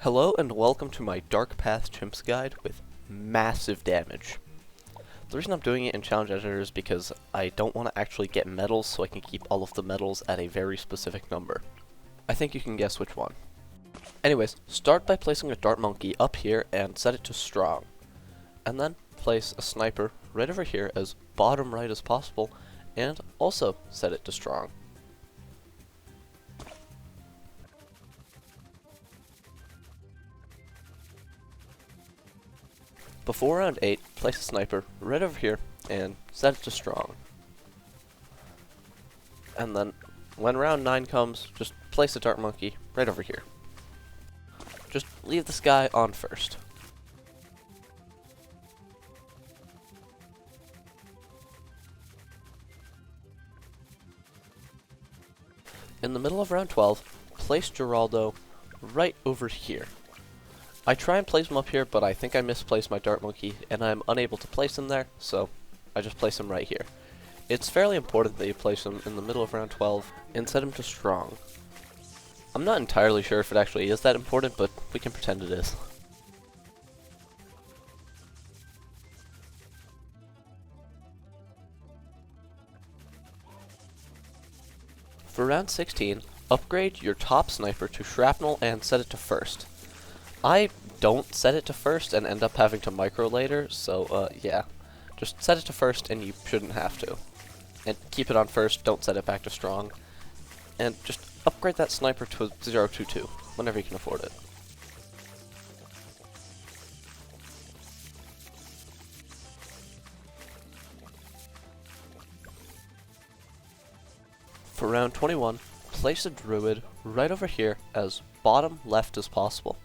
Hello and welcome to my Dark Path Chimps guide with massive damage. The reason I'm doing it in Challenge Editor is because I don't want to actually get medals, so I can keep all of the medals at a very specific number. I think you can guess which one. Anyways, start by placing a dart monkey up here and set it to strong. And then place a sniper right over here as bottom right as possible, and also set it to strong. Before round 8, place a sniper right over here and set it to strong. And then when round 9 comes, just place a dart monkey right over here. Just leave this guy on first. In the middle of round 12, place Geraldo right over here. I try and place him up here, but I think I misplaced my dart monkey, and I'm unable to place him there, so I just place him right here. It's fairly important that you place him in the middle of round 12 and set him to strong. I'm not entirely sure if it actually is that important, but we can pretend it is. For round 16, upgrade your top sniper to shrapnel and set it to first. I don't set it to first and end up having to micro later, so yeah. Just set it to first and you shouldn't have to. And keep it on first, don't set it back to strong. And just upgrade that sniper to a 022 whenever you can afford it. For round 21, place a druid right over here as bottom left as possible,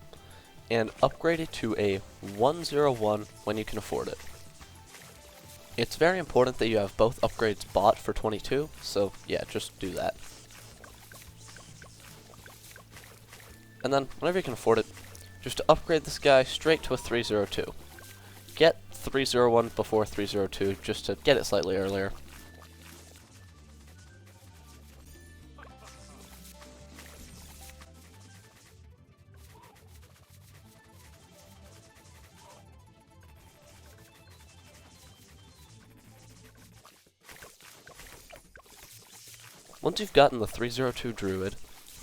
and upgrade it to a 101 when you can afford it. It's very important that you have both upgrades bought for 22, so yeah, just do that. And then, whenever you can afford it, just to upgrade this guy straight to a 302. Get 301 before 302, just to get it slightly earlier. Once you've gotten the 302 druid,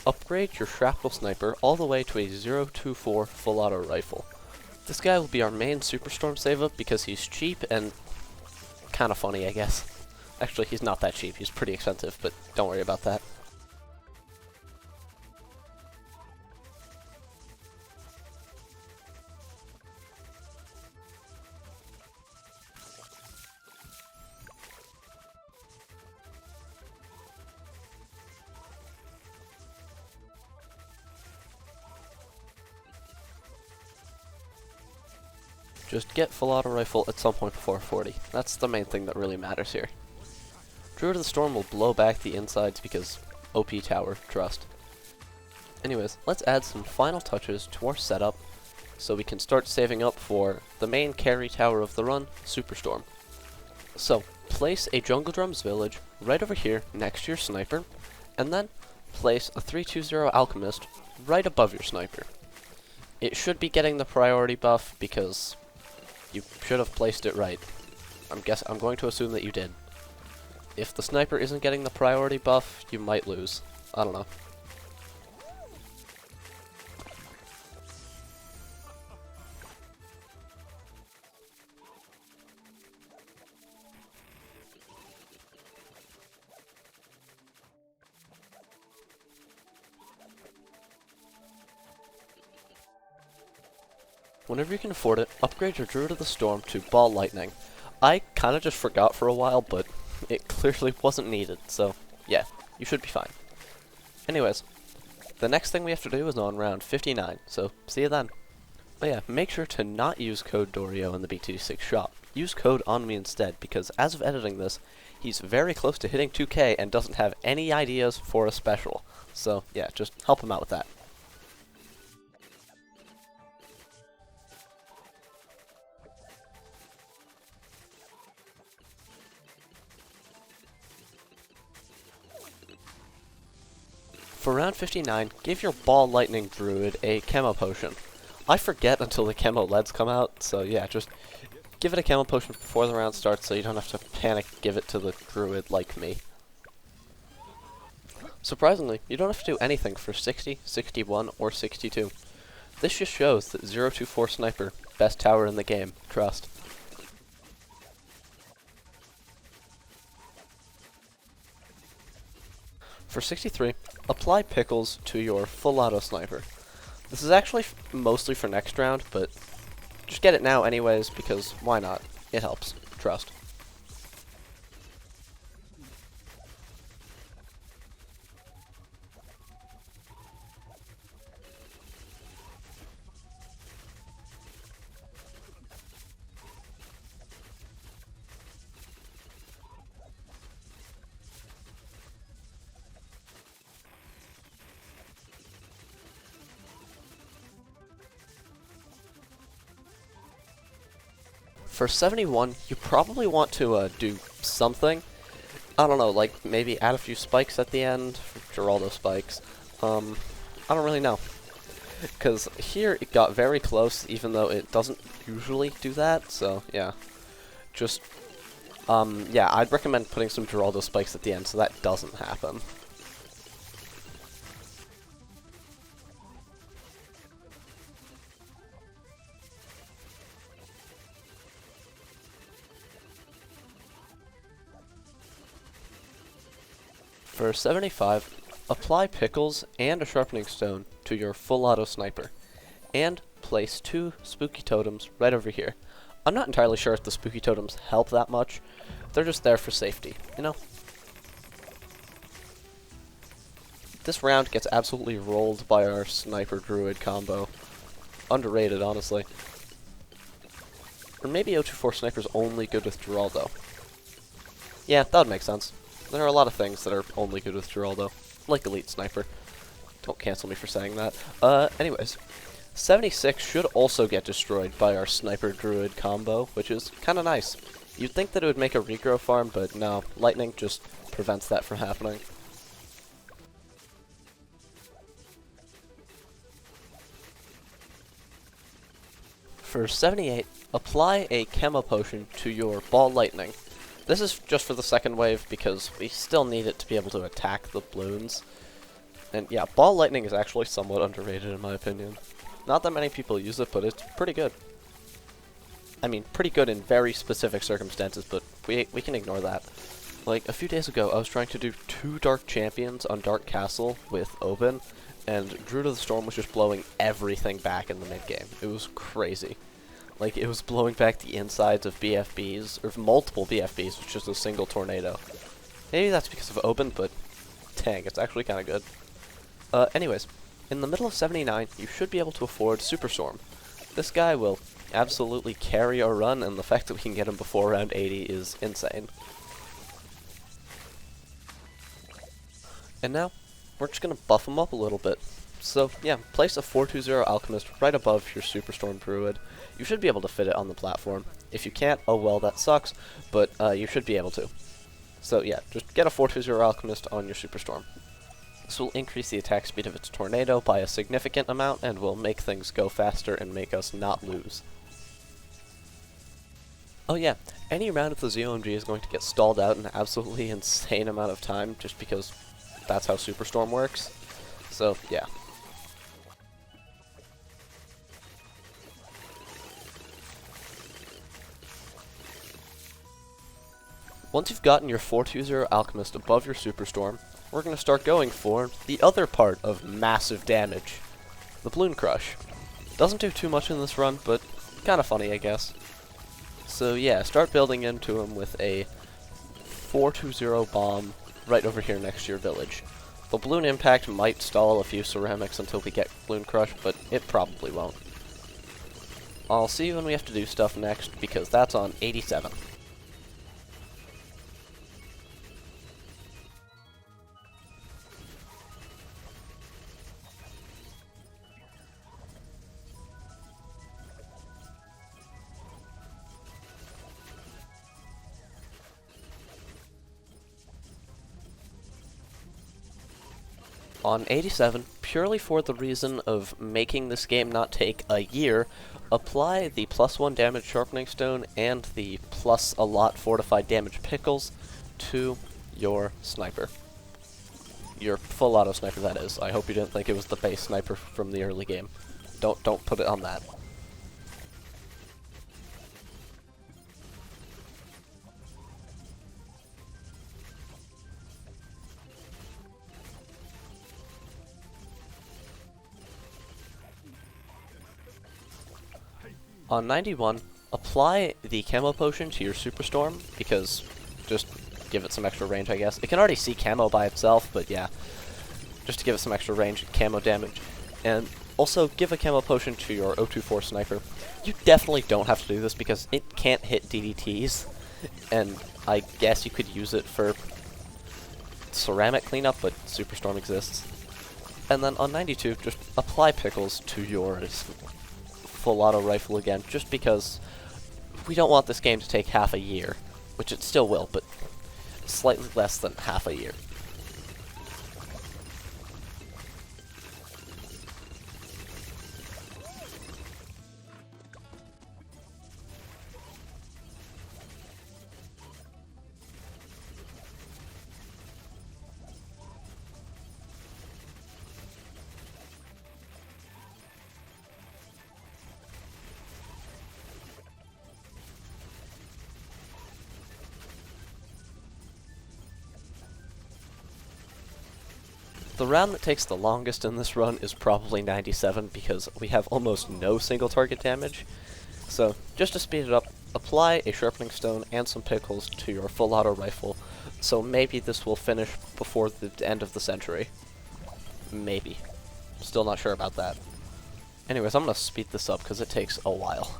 upgrade your shrapnel sniper all the way to a 024 full auto rifle. This guy will be our main superstorm save up because he's cheap and kinda funny, I guess. Actually, he's not that cheap, he's pretty expensive, but don't worry about that. Just get full auto rifle at some point before 40. That's the main thing that really matters here. Druid of the Storm will blow back the insides because OP tower, trust. Anyways, let's add some final touches to our setup so we can start saving up for the main carry tower of the run, Superstorm. So, place a Jungle Drums village right over here next to your sniper, and then place a 320 Alchemist right above your sniper. It should be getting the priority buff because you should have placed it right. I'm going to assume that you did. If the sniper isn't getting the priority buff, you might lose. I don't know. Whenever you can afford it, upgrade your Druid of the Storm to Ball Lightning. I kinda just forgot for a while, but it clearly wasn't needed, so yeah, you should be fine. Anyways, the next thing we have to do is on round 59, so see you then. Oh yeah, make sure to not use code Dorio in the TD6 shop. Use code ONME instead, because as of editing this, he's very close to hitting 2k and doesn't have any ideas for a special. So yeah, just help him out with that. For For round 59, give your Ball Lightning Druid a Camo Potion. I forget until the Camo LEDs come out, so yeah, just give it a Camo Potion before the round starts so you don't have to panic give it to the Druid like me. Surprisingly, you don't have to do anything for 60, 61, or 62. This just shows that 024 Sniper, best tower in the game, trust. For 63, apply Pickles to your full auto Sniper. This is actually mostly for next round, but just get it now anyways, because why not? It helps, trust. For 71, you probably want to do something. I don't know, like maybe add a few spikes at the end, Geraldo spikes. I don't really know. Because here it got very close, even though it doesn't usually do that, so yeah. Just, yeah, I'd recommend putting some Geraldo spikes at the end so that doesn't happen. For 75, apply Pickles and a Sharpening Stone to your full auto Sniper, and place 2 Spooky Totems right over here. I'm not entirely sure if the Spooky Totems help that much. They're just there for safety, you know? This round gets absolutely rolled by our Sniper Druid combo. Underrated, honestly. Or maybe 024 Sniper's only good with Geraldo. Yeah, that would make sense. There are a lot of things that are only good with Geraldo, like Elite Sniper. Don't cancel me for saying that. Anyways, 76 should also get destroyed by our Sniper Druid combo, which is kind of nice. You'd think that it would make a regrow farm, but no, Lightning just prevents that from happening. For 78, apply a Camo Potion to your Ball Lightning. This is just for the second wave because we still need it to be able to attack the Bloons. And yeah, Ball Lightning is actually somewhat underrated in my opinion. Not that many people use it, but it's pretty good. I mean, pretty good in very specific circumstances, but we can ignore that. Like, a few days ago, I was trying to do 2 Dark Champions on Dark Castle with Oben, and Druid of the Storm was just blowing everything back in the mid-game. It was crazy. Like, it was blowing back the insides of BFBs, or multiple BFBs, with just a single tornado. Maybe that's because of Oben, but dang, it's actually kind of good. Anyways, in the middle of 79, you should be able to afford Superstorm. This guy will absolutely carry our run, and the fact that we can get him before round 80 is insane. And now, we're just going to buff him up a little bit. So, yeah, place a 420 Alchemist right above your Superstorm Druid. You should be able to fit it on the platform. If you can't, oh well, that sucks, but you should be able to. So, yeah, just get a 420 Alchemist on your Superstorm. This will increase the attack speed of its tornado by a significant amount and will make things go faster and make us not lose. Oh yeah, any round of the ZOMG is going to get stalled out an absolutely insane amount of time just because that's how Superstorm works. So, yeah. Once you've gotten your 420 Alchemist above your Superstorm, we're going to start going for the other part of massive damage, the Bloon Crush. Doesn't do too much in this run, but kind of funny, I guess. So yeah, start building into him with a 420 bomb right over here next to your village. The Bloon Impact might stall a few ceramics until we get Bloon Crush, but it probably won't. I'll see you when we have to do stuff next, because that's on 87. On 87, purely for the reason of making this game not take a year, apply the +1 damage Sharpening Stone and the plus a lot fortified damage Pickles to your sniper. Your full auto sniper, that is. I hope you didn't think it was the base sniper from the early game. Don't put it on that. On 91, apply the camo potion to your superstorm, because just give it some extra range, I guess. It can already see camo by itself, but yeah, just to give it some extra range and camo damage. And also, give a camo potion to your 024 sniper. You definitely don't have to do this because it can't hit DDTs, and I guess you could use it for ceramic cleanup, but superstorm exists. And then on 92, just apply Pickles to your full auto rifle again, just because we don't want this game to take half a year, which it still will, but slightly less than half a year. The round that takes the longest in this run is probably 97 because we have almost no single target damage. So, just to speed it up, apply a Sharpening Stone and some Pickles to your full auto rifle, so maybe this will finish before the end of the century. Maybe. Still not sure about that. Anyways, I'm gonna speed this up because it takes a while.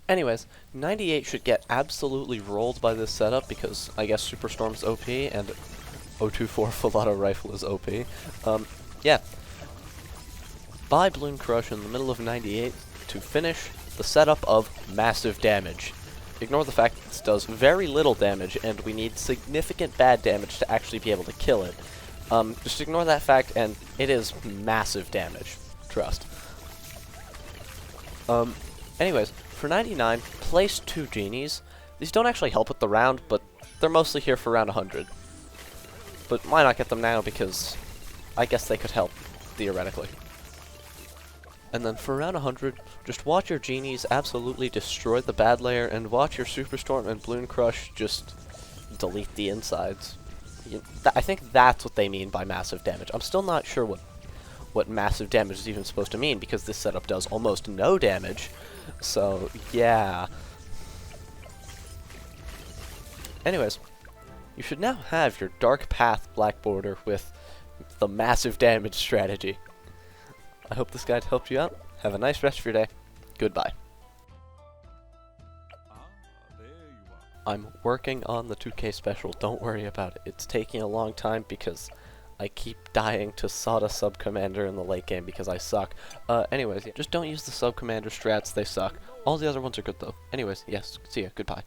Anyways, 98 should get absolutely rolled by this setup because I guess Superstorm's OP and 024 full auto rifle is OP. Yeah. Buy Bloon Crush in the middle of 98 to finish the setup of massive damage. Ignore the fact that this does very little damage and we need significant bad damage to actually be able to kill it. Just ignore that fact and it is massive damage. Trust. Anyways, for 99, place 2 genies. These don't actually help with the round, but they're mostly here for round 100. But why not get them now, because I guess they could help, theoretically. And then for round 100, just watch your genies absolutely destroy the bad layer, and watch your Superstorm and Bloon Crush just delete the insides. I think that's what they mean by massive damage. I'm still not sure what massive damage is even supposed to mean, because this setup does almost no damage. So, yeah. Anyways, you should now have your Dark Path Black Border with the massive damage strategy. I hope this guide helped you out. Have a nice rest of your day. Goodbye. I'm working on the 2K special, don't worry about it. It's taking a long time because I keep dying to Sada Sub-Commander in the late game because I suck. Anyways, just don't use the Sub-Commander strats, they suck. All the other ones are good though. Anyways, yes, see ya, goodbye.